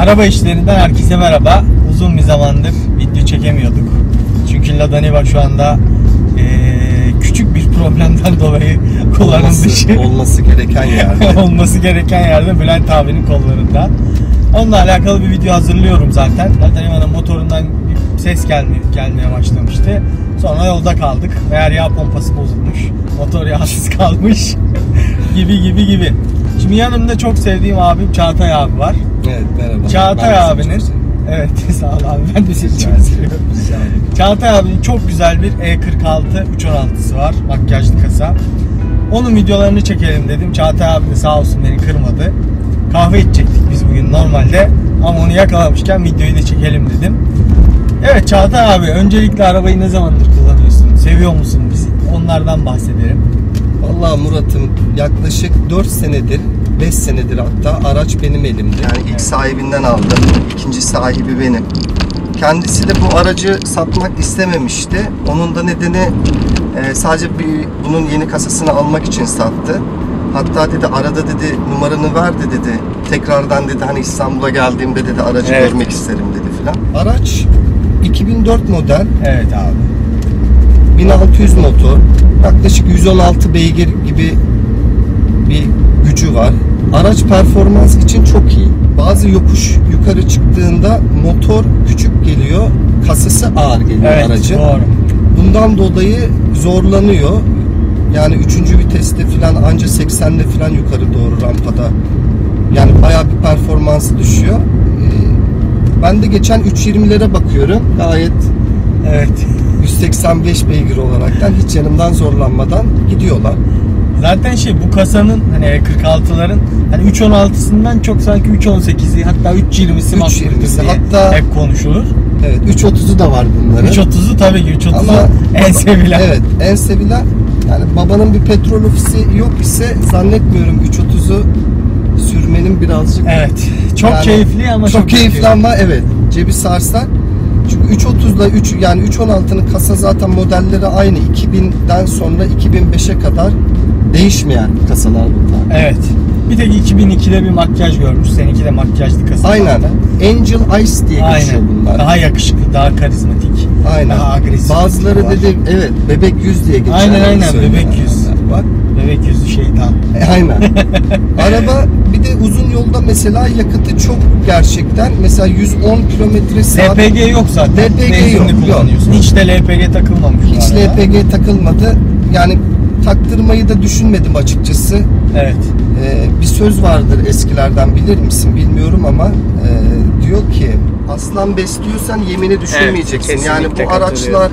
Araba İşleri'nden herkese merhaba. Uzun bir zamandır video çekemiyorduk. Çünkü Lada Niva şu anda küçük bir problemden dolayı kullanım dışı. Olması gereken yerde. Olması gereken yerde Bülent abinin kollarında. Onunla alakalı bir video hazırlıyorum zaten. Lada Niva'nın motorundan bir ses gelmeye başlamıştı. Sonra yolda kaldık. Meğer yağ pompası bozulmuş. Motor yağsız kalmış. gibi. Şimdi yanımda çok sevdiğim abim Çağatay abi var. Evet, merhaba. Çağatay abinin, evet sağ ol abi, ben de seni çok seviyorum. Çağatay abinin çok güzel bir E46 3.16'sı var, makyajlı kasa. Onun videolarını çekelim dedim. Çağatay abi de sağ olsun beni kırmadı. Kahve içecektik biz bugün normalde ama onu yakalamışken videoyu da çekelim dedim. Evet Çağatay abi, öncelikle arabayı ne zamandır kullanıyorsun? Seviyor musun bizi? Onlardan bahsedelim. Vallahi Murat'ım, yaklaşık 4 senedir, 5 senedir hatta araç benim elimde. Yani ilk sahibinden aldım. İkinci sahibi benim. Kendisi de bu aracı satmak istememişti. Onun da nedeni sadece bunun yeni kasasını almak için sattı. Hatta dedi arada dedi numaranı ver de dedi. Tekrardan dedi hani İstanbul'a geldiğimde dedi aracı görmek isterim dedi filan. Araç 2004 model. Evet abi. 1600 motor. Yaklaşık 116 beygir gibi bir gücü var. Araç performans için çok iyi. Bazı yokuş yukarı çıktığında motor küçük geliyor, kasası ağır geliyor aracın. Doğru. Bundan dolayı zorlanıyor. Yani 3. viteste falan anca 80'le falan yukarı doğru rampada. Yani bayağı bir performansı düşüyor. Ben de geçen 320'lere bakıyorum. Gayet 185 beygir olaraktan hiç yanımdan zorlanmadan gidiyorlar. Zaten bu kasanın hani E46'ların hani 3.16'sından çok sanki 3.18'i hatta 3.20'si makbuldür diye hatta hep konuşulur. Evet, 3.30'u da var bunların. 3.30'u tabii ki 3.30'u en sevilen. Evet, en sevilen. Yani babanın bir petrol ofisi yok ise zannetmiyorum 3.30'u sürmenin birazcık. Evet. Çok yani, keyifli ama çok keyifli ama evet, cebi sarsar. Çünkü 3.30'la 3.16'nın kasa zaten modelleri aynı. 2000'den sonra 2005'e kadar değişmeyen kasalar bunlar. Evet. Bir tek 2002'de bir makyaj görmüş. Seninki de makyajlı kasa. Aynen. Angel Eyes diye geçiyor bunlar. Daha yakışıklı, daha karizmatik. Aynen. Daha agresif. Bazıları dedi evet bebek yüz diye geçiyor. Aynen bebek yüz. Bak. Bebek yüzlü şeytan. Aynen. Araba bir de uzun yolda mesela yakıtı çok gerçekten. Mesela 110 kilometre saat. LPG yok zaten. LPG yok. Hiç de LPG takılmamış. Hiç LPG takılmadı. Yani taktırmayı da düşünmedim açıkçası. Evet. Bir söz vardır eskilerden, bilir misin bilmiyorum ama diyor ki aslan besliyorsan yemini düşünmeyeceksin. Evet, yani bu araçlar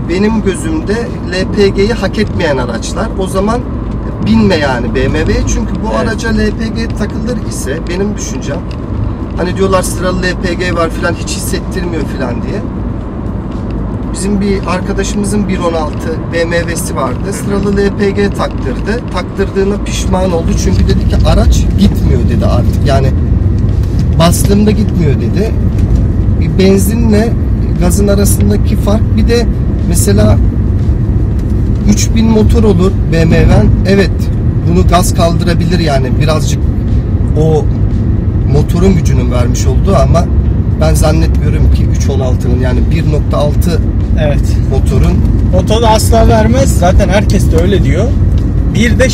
benim gözümde LPG'yi hak etmeyen araçlar. O zaman binme yani BMW'ye, çünkü bu araca LPG takılır ise benim düşüncem, hani diyorlar sıralı LPG var filan, hiç hissettirmiyor filan diye. Bizim bir arkadaşımızın 1.16 BMW'si vardı. Sıralı LPG taktırdı. Taktırdığına pişman oldu. Çünkü dedi ki araç gitmiyor dedi artık. Yani bastığımda gitmiyor dedi. Bir benzinle gazın arasındaki fark. Bir de mesela 3000 motor olur BMW'den. Evet, bunu gaz kaldırabilir yani. Birazcık o motorun gücünün vermiş olduğu ama ben zannetmiyorum ki 3.16'nın yani 1.6 motorun. Motoru asla vermez. Zaten herkes de öyle diyor. Bir de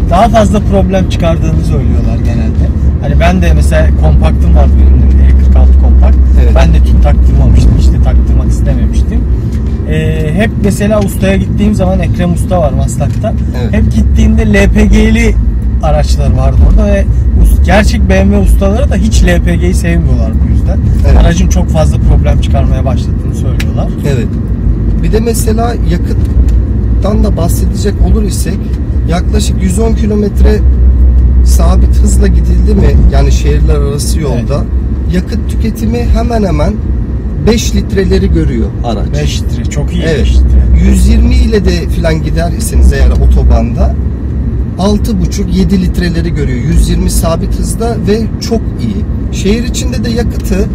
daha fazla problem çıkardığını söylüyorlar genelde. Hani ben de mesela kompaktım var benim de E46 kompakt. Evet. Ben de taktırmamıştım. İşte taktırmak istememiştim. Hep mesela ustaya gittiğim zaman, Ekrem Usta var Maslak'ta. Evet. Hep gittiğimde LPG'li araçlar vardı orada ve gerçek BMW ustaları da hiç LPG'yi sevmiyorlar bu yüzden. Evet. Aracın çok fazla problem çıkarmaya başladığını söylüyorlar. Evet. Bir de mesela yakıttan da bahsedecek olur isek yaklaşık 110 kilometre sabit hızla gidildi mi yani şehirler arası yolda yakıt tüketimi hemen hemen 5 litreleri görüyor araç. 5 litre çok iyi. Evet. 5 litre. 120 ile de filan giderseniz eğer otobanda 6,5-7 litreleri görüyor. 120 sabit hızda ve çok iyi. Şehir içinde de yakıtı,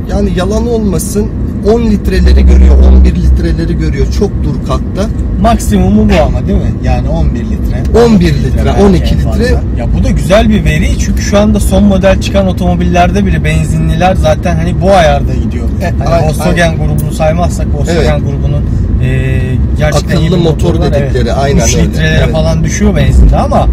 yani yalan olmasın, 10 litreleri görüyor, 11 litreleri görüyor. Çok dur katta. Maksimumu bu ama değil mi? Yani 11 litre. 11 litre, 12 litre. Ya bu da güzel bir veri çünkü şu anda son model çıkan otomobillerde bile benzinliler zaten hani bu ayarda gidiyor. Hani Volkswagen grubunu saymazsak Volkswagen grubunun gerçekten akıllı motor dedikleri aynen 3 öyle. litrelere falan düşüyor benzinde ama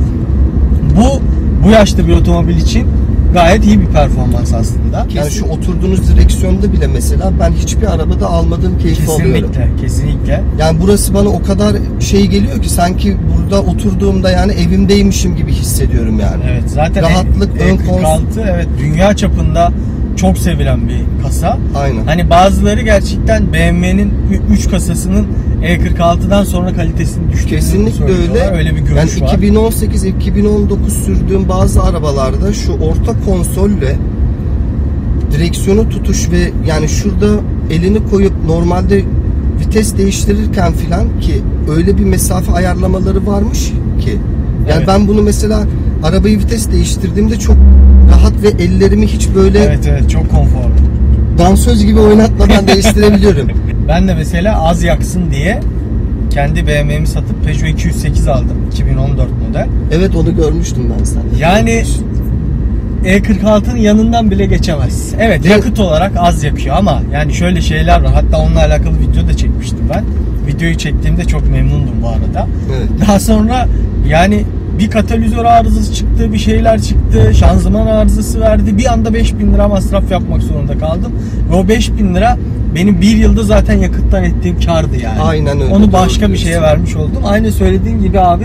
bu yaşta bir otomobil için gayet iyi bir performans aslında. Yani şu oturduğunuz direksiyonda bile mesela ben hiçbir arabada almadığım keyfi alıyorum. Kesinlikle. Yani burası bana o kadar şey geliyor ki sanki burada oturduğumda yani evimdeymişim gibi hissediyorum yani. Evet, zaten rahatlık, E46 evet dünya çapında çok sevilen bir kasa. Aynen. Hani bazıları gerçekten BMW'nin 3 kasasının E46'dan sonra kalitesini düştüğünü kesinlikle öyle. Öyle bir görüş yani var. 2018-2019 sürdüğüm bazı arabalarda şu orta konsolle direksiyonu tutuş ve yani şurada elini koyup normalde vites değiştirirken filan ki öyle bir mesafe ayarlamaları varmış ki yani evet. Ben bunu mesela arabayı vites değiştirdiğimde çok rahat ve ellerimi hiç böyle evet çok konforlu. Dansöz gibi oynatmadan değiştirebiliyorum. Ben de mesela az yaksın diye kendi BMW'mi satıp Peugeot 208 aldım. 2014 model. Evet onu görmüştüm ben sana. Yani E46'nın yanından bile geçemez. Evet yakıt olarak az yakıyor ama yani şöyle şeyler var. Hatta onunla alakalı video da çekmiştim ben. Videoyu çektiğimde çok memnundum bu arada. Evet. Daha sonra yani bir katalizör arızası çıktı, bir şeyler çıktı, şanzıman arızası verdi. Bir anda 5.000 lira masraf yapmak zorunda kaldım. Ve o 5.000 lira benim bir yılda zaten yakıttan ettiğim kardı yani. Aynen öyle. Onu başka bir şeye vermiş oldum. Aynı söylediğim gibi abi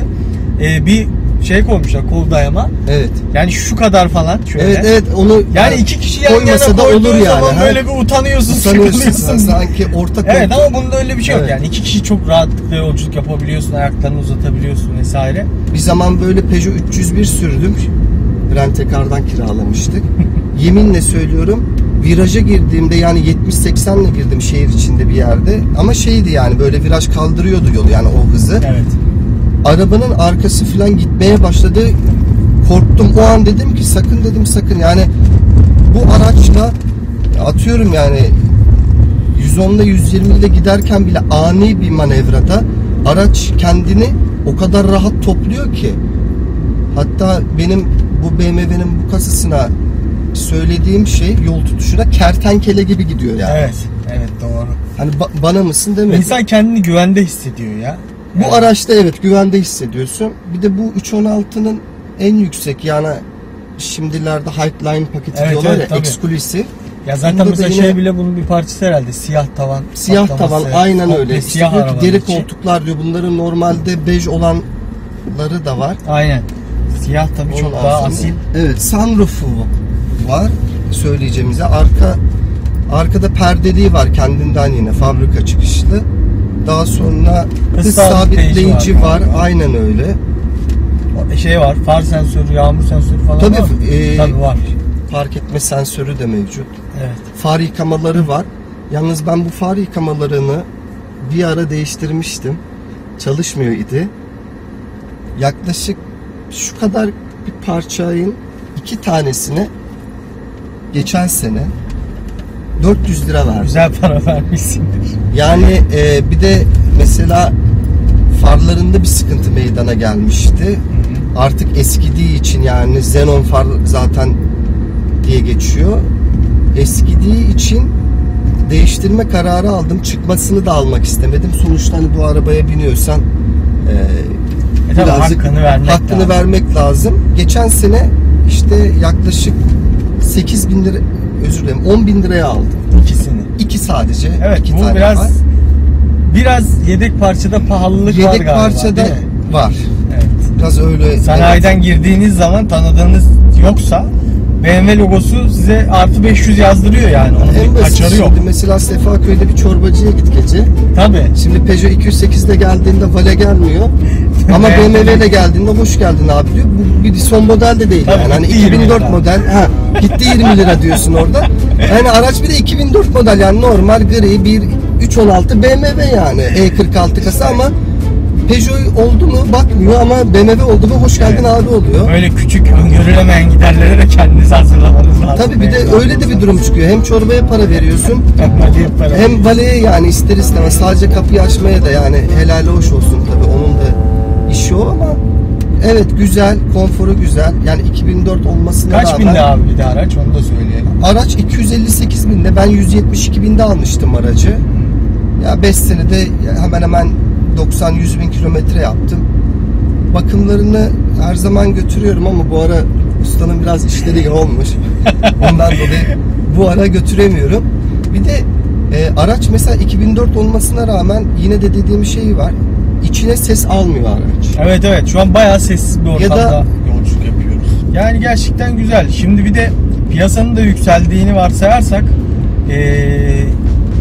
bir şey koymuşlar, kol dayama. Evet. Yani şu kadar falan şöyle. Evet onu yani iki kişi yan yana da olur yani. Zaman böyle bir utanıyorsun, sıkılıyorsun. Sanki ortak. Evet ama bunda öyle bir şey yok evet. yani. İki kişi çok rahatlıkla yolculuk yapabiliyorsun, ayaklarını uzatabiliyorsun vesaire. Bir zaman böyle Peugeot 301 sürdüm. Rentekar'dan kiralamıştık. Yeminle söylüyorum. Viraja girdiğimde yani 70-80 ile girdim şehir içinde bir yerde. Ama şeydi yani böyle viraj kaldırıyordu yolu yani o hızı. Evet. Arabanın arkası falan gitmeye başladı. Korktum. O an dedim ki sakın yani bu araçla atıyorum yani 110'la 120 ile giderken bile ani bir manevrada araç kendini o kadar rahat topluyor ki hatta benim bu BMW'nin bu kasasına söylediğim şey yol tutuşuna kertenkele gibi gidiyor yani. Evet doğru. Hani bana mısın demedim. İnsan kendini güvende hissediyor ya. Bu araçta evet güvende hissediyorsun. Bir de bu 316'nın en yüksek yani şimdilerde Highline paketi diyorlar ya eksklusif. Ya zaten mesela yine bile bunun bir parçası herhalde siyah tavan. Siyah tavan aynen öyle. Siyah İşte deri koltuklar diyor. Bunların normalde bej olanları da var. Aynen. Siyah tabii çok daha asil. Evet sunroof'u var söyleyeceğimize. Arkada perdeliği var kendinden yine fabrika çıkışlı. Daha sonra hız sabitleyici var. Aynen öyle. Şey var, far sensörü, yağmur sensörü falan tabii, var. Tabii var. Fark etme sensörü de mevcut. Evet. Far yıkamaları var. Yalnız ben bu far yıkamalarını bir ara değiştirmiştim. Çalışmıyor idi. Yaklaşık şu kadar bir parçanın 2 tanesini geçen sene 400 lira verdim. Güzel para vermişsindir. Yani bir de mesela farlarında bir sıkıntı meydana gelmişti. Artık eskidiği için yani xenon far zaten diye geçiyor. Eskidiği için değiştirme kararı aldım. Çıkmasını da almak istemedim. Sonuçta hani bu arabaya biniyorsan birazcık hakkını vermek lazım. Geçen sene işte yaklaşık 8.000 lira, özür dilerim, 10.000 liraya aldım. İkisini. İki sadece. Evet, iki bu tane biraz yedek parçada pahalılık var galiba. Yedek parçada var. Evet. Biraz öyle. Sanayiden girdiğiniz zaman tanıdığınız yoksa BMW logosu size artı 500 yazdırıyor yani. Onun kaçarı yok. Şimdi mesela Sefaköy'de bir çorbacıya git gece. Tabii. Şimdi Peugeot 208'de geldiğinde vale gelmiyor. Ama BMW'de geldiğinde hoş geldin abi diyor. Bu bir son model de değil. Tabii, yani. Hani 2004 model. Gitti 20 lira diyorsun orada. Yani araç bir de 2004 model yani normal gri bir 316 BMW yani E46 kasa ama Peugeot oldu mu bakmıyor ama BMW oldu mu hoş geldin abi oluyor. Böyle küçük öngörülemeyen giderlere de kendinizi hazırlamanız lazım. Tabii bir de öyle de bir durum çıkıyor. Hem çorbaya para veriyorsun hem valeye, yani ister istemez sadece kapıyı açmaya da, yani helali hoş olsun tabii, onun da işi o ama evet, güzel, konforu güzel. Yani 2004 olmasına rağmen. Kaç binde abi bir de araç, onu da söyleyelim. Araç 258 binde, ben 172 binde almıştım aracı. Ya 5 senede hemen hemen 90-100 bin kilometre yaptım. Bakımlarını her zaman götürüyorum ama bu ara ustanın biraz işleri yoğunmuş. Ondan dolayı bu ara götüremiyorum. Bir de araç mesela 2004 olmasına rağmen yine de dediğim şey var. İçine ses almıyor araç. Evet, şu an bayağı sessiz bir ortamda Ya da yolculuk yapıyoruz. Yani gerçekten güzel. Şimdi bir de piyasanın da yükseldiğini varsayarsak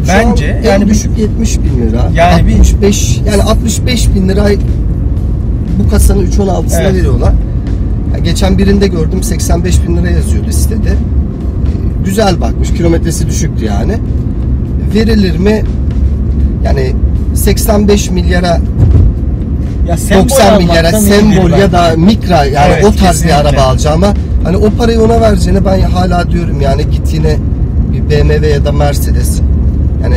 bence en yani düşük 70 bin lira. Yani 65 bin lira bu kasanın 3.16'sına Evet. veriyorlar. Geçen birinde gördüm 85 bin lira yazıyordu sitede. Güzel bakmış, kilometresi düşüktü yani. Verilir mi? Yani 85 milyara, ya 90 milyara sembol ya da mikra, yani Evet, o tarz kesinlikle. bir araba alacağıma, hani o parayı ona vereceğine ben hala diyorum yani git yine bir BMW ya da Mercedes, yani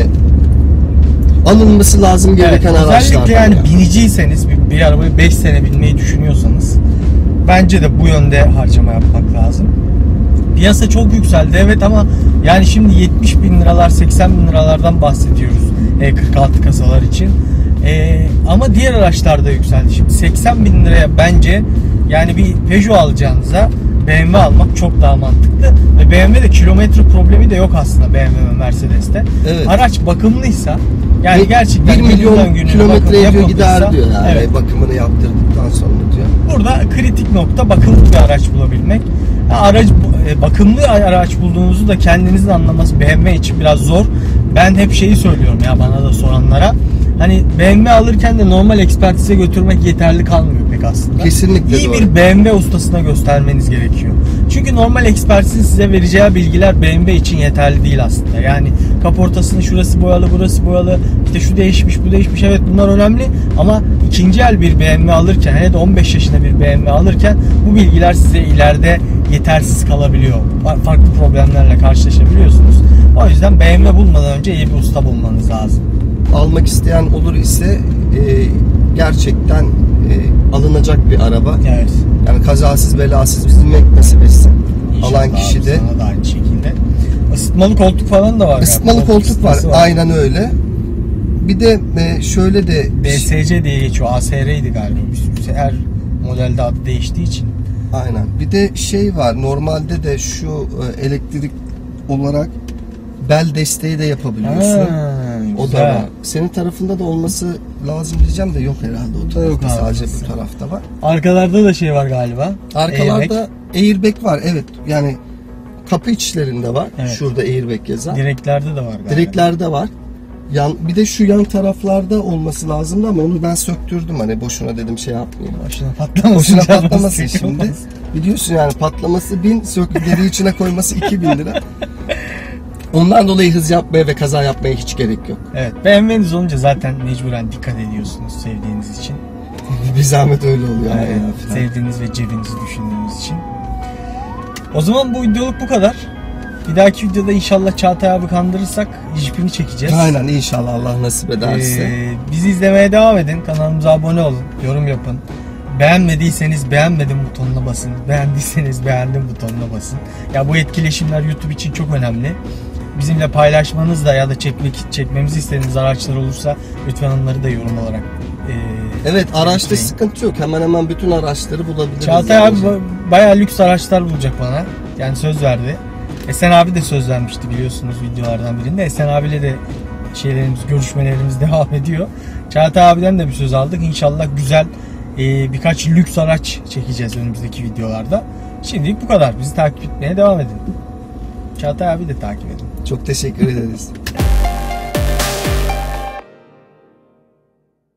alınması lazım gereken araçlardan. Özellikle yani biniciyseniz, bir arabayı 5 sene binmeyi düşünüyorsanız bence de bu yönde harcama yapmak lazım. Piyasa çok yükseldi evet ama yani şimdi 70 bin liralar 80 bin liralardan bahsediyoruz E46 kasalar için. Ama diğer araçlar da yükseldi. Şimdi 80 bin liraya bence yani bir Peugeot alacağınıza BMW almak çok daha mantıklı. Ve BMW'de kilometre problemi de yok aslında, BMW ve Mercedes'te. Evet. Araç bakımlıysa yani gerçekten 1 milyon kilometre ediyor gider diyor yani, evet. Bakımını yaptırdıktan sonra diyor. Burada kritik nokta bakımlı bir araç bulabilmek. Bakımlı araç bulduğunuzu da kendinizin anlaması BMW için biraz zor. Ben hep şeyi söylüyorum ya, bana da soranlara. Hani BMW alırken de normal ekspertize götürmek yeterli kalmıyor pek aslında. Kesinlikle İyi doğru. bir BMW ustasına göstermeniz gerekiyor. Çünkü normal ekspertizin size vereceği bilgiler BMW için yeterli değil aslında. Yani kaportasının şurası boyalı, burası boyalı, işte şu değişmiş, bu değişmiş. Evet, bunlar önemli ama ikinci el bir BMW alırken, hele de 15 yaşında bir BMW alırken bu bilgiler size ileride yetersiz kalabiliyor. Farklı problemlerle karşılaşabiliyorsunuz. O yüzden BMW bulmadan önce iyi bir usta bulmanız lazım. Almak isteyen olur ise gerçekten alınacak bir araba. Evet. Yani kazasız belasız bizimle nasip etsin. İnşallah Alan kişi de. sana da aynı şekilde. Isıtmalı koltuk falan da var. Isıtmalı koltuk var. Aynen öyle. Bir de şöyle de BSC diye geçiyor. ASR'ydi galiba. Her modelde adı değiştiği için. aynen. Bir de şey var. Normalde de şu elektrik olarak bel desteği de yapabiliyorsun. O da var. Senin tarafında da olması lazım diyeceğim de yok herhalde o tarafta. Yok abi, sadece nasıl? bu tarafta var. Arkalarda da şey var galiba. Arkalarda airbag var. Evet. Yani kapı içlerinde var. Evet. Şurada airbag yazan. Direklerde de var galiba. Direklerde var. Bir de şu yan taraflarda olması lazımdı ama onu ben söktürdüm, hani boşuna dedim şey yapmayayım. Boşuna patlamasın. Boşuna patlamasın şimdi. Biliyorsun yani patlaması 1000, deri içine koyması 2000 lira. Ondan dolayı hız yapmaya ve kaza yapmaya hiç gerek yok. Evet. BMW'niz olunca zaten mecburen dikkat ediyorsunuz sevdiğiniz için. Bir zahmet öyle oluyor. Evet, sevdiğiniz ve cebinizi düşündüğünüz için. O zaman bu videoluk bu kadar. Bir dahaki videoda inşallah Çağatay abi kandırırsak jipini çekeceğiz. Aynen, inşallah Allah nasip ederse. Bizi izlemeye devam edin. Kanalımıza abone olun. Yorum yapın. Beğenmediyseniz beğenmedim butonuna basın. Beğendiyseniz beğendim butonuna basın. Ya bu etkileşimler YouTube için çok önemli. Bizimle paylaşmanızla ya da çekmemizi istediğiniz araçlar olursa lütfen onları da yorum olarak evet, araçta sıkıntı yok. Hemen hemen bütün araçları bulabiliriz. Çağatay abi bayağı lüks araçlar bulacak bana. Yani söz verdi. Esen abi de söz vermişti biliyorsunuz videolardan birinde. Esen abiyle de görüşmelerimiz devam ediyor. Çağatay abiden de bir söz aldık. İnşallah güzel birkaç lüks araç çekeceğiz önümüzdeki videolarda. Şimdilik bu kadar. Bizi takip etmeye devam edin. Çağatay abi de takip edin. Çok teşekkür ederiz.